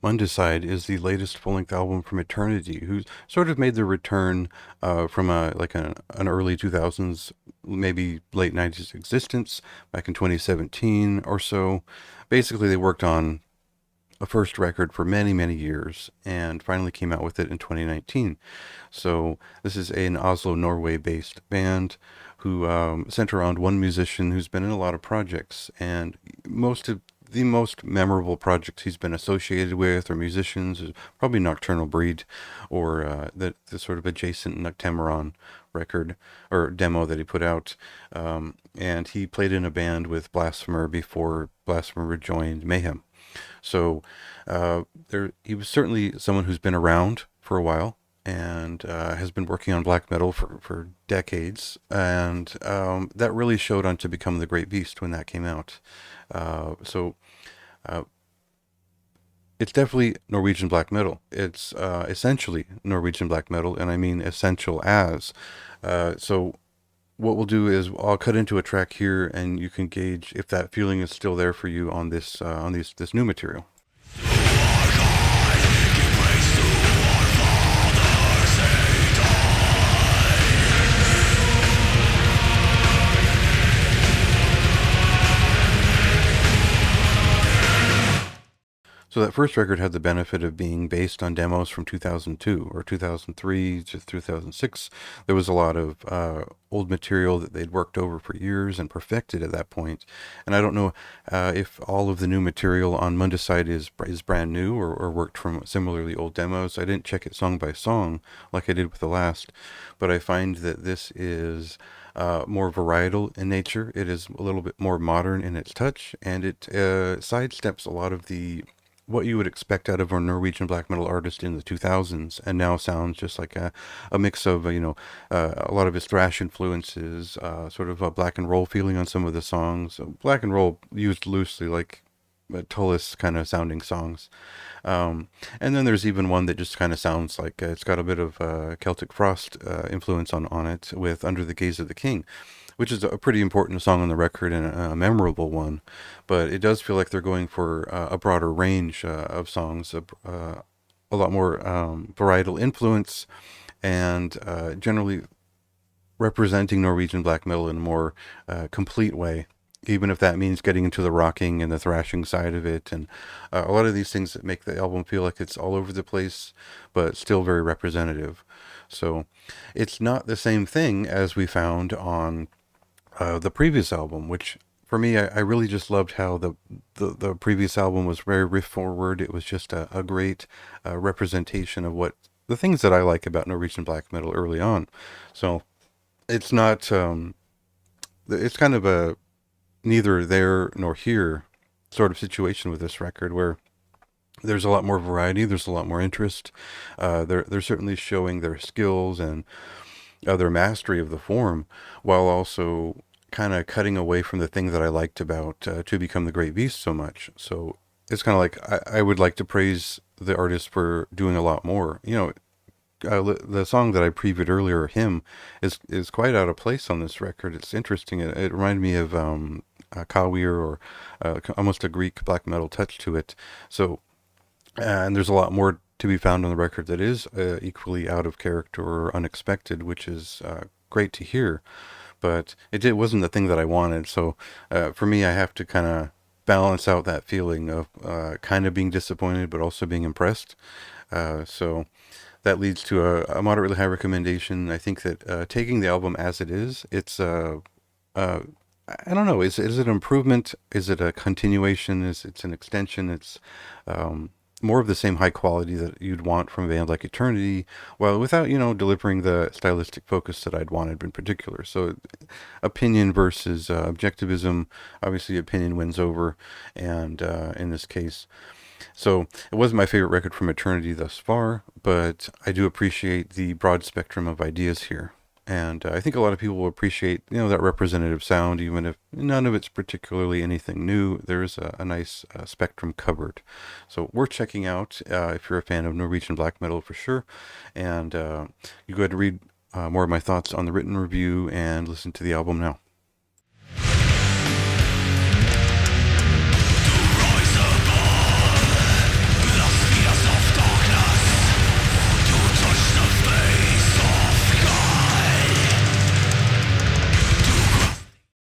Mundicide is the latest full-length album from Eternity, who sort of made the return from an early 2000s, maybe late 90s existence back in 2017 or so. Basically, they worked on a first record for many, many years and finally came out with it in 2019. So this is an Oslo, Norway-based band who center around one musician who's been in a lot of projects, and most of the most memorable projects he's been associated with or musicians is probably Nocturnal Breed or the sort of adjacent Noctamaron record or demo that he put out. And he played in a band with Blasphemer before Blasphemer joined Mayhem. So he was certainly someone who's been around for a while and has been working on black metal for decades. And that really showed on To Become the Great Beast when that came out. So it's definitely Norwegian black metal. It's essentially Norwegian black metal, and I mean essential as. So what we'll do is I'll cut into a track here, and you can gauge if that feeling is still there for you on this new material. So that first record had the benefit of being based on demos from 2002 or 2003 to 2006. There was a lot of old material that they'd worked over for years and perfected at that point. And I don't know if all of the new material on Mundicide is brand new or worked from similarly old demos. I didn't check it song by song like I did with the last, but I find that this is more varietal in nature. It is a little bit more modern in its touch, and it sidesteps a lot of what you would expect out of a Norwegian black metal artist in the 2000s, and now sounds just like a mix of, a lot of his thrash influences, sort of a black and roll feeling on some of the songs. Black and roll used loosely, like Tullis kind of sounding songs. And then there's even one that just kind of sounds like it's got a bit of Celtic Frost influence on it with Under the Gaze of the King, which is a pretty important song on the record and a memorable one. But it does feel like they're going for a broader range of songs, a lot more varietal influence, and generally representing Norwegian black metal in a more complete way, even if that means getting into the rocking and the thrashing side of it, and a lot of these things that make the album feel like it's all over the place, but still very representative. So it's not the same thing as we found on the previous album, which for me, I really just loved how the previous album was very riff forward. It was just a great representation of what the things that I like about Norwegian black metal early on. So it's not, it's kind of a neither there nor here sort of situation with this record, where there's a lot more variety, there's a lot more interest. They're certainly showing their skills and their mastery of the form, while also kind of cutting away from the thing that I liked about To Become the Great Beast so much. So it's kind of like I would like to praise the artist for doing a lot more. The song that I previewed earlier, Him, is quite out of place on this record. It's interesting. It reminded me of Kawir, or almost a Greek black metal touch to it. So, and there's a lot more to be found on the record that is equally out of character or unexpected, which is great to hear. But it wasn't the thing that I wanted. So for me, I have to kind of balance out that feeling of kind of being disappointed, but also being impressed. So that leads to a moderately high recommendation. I think that taking the album as it is, it's I don't know. Is it an improvement? Is it a continuation? It's an extension? It's more of the same high quality that you'd want from a band like Eternity, while without, delivering the stylistic focus that I'd wanted in particular. So opinion versus objectivism, obviously opinion wins over, and in this case. So it wasn't my favorite record from Eternity thus far, but I do appreciate the broad spectrum of ideas here. And I think a lot of people will appreciate, that representative sound, even if none of it's particularly anything new. There's a nice spectrum covered. So worth checking out if you're a fan of Norwegian black metal for sure. And you go ahead and read more of my thoughts on the written review and listen to the album now.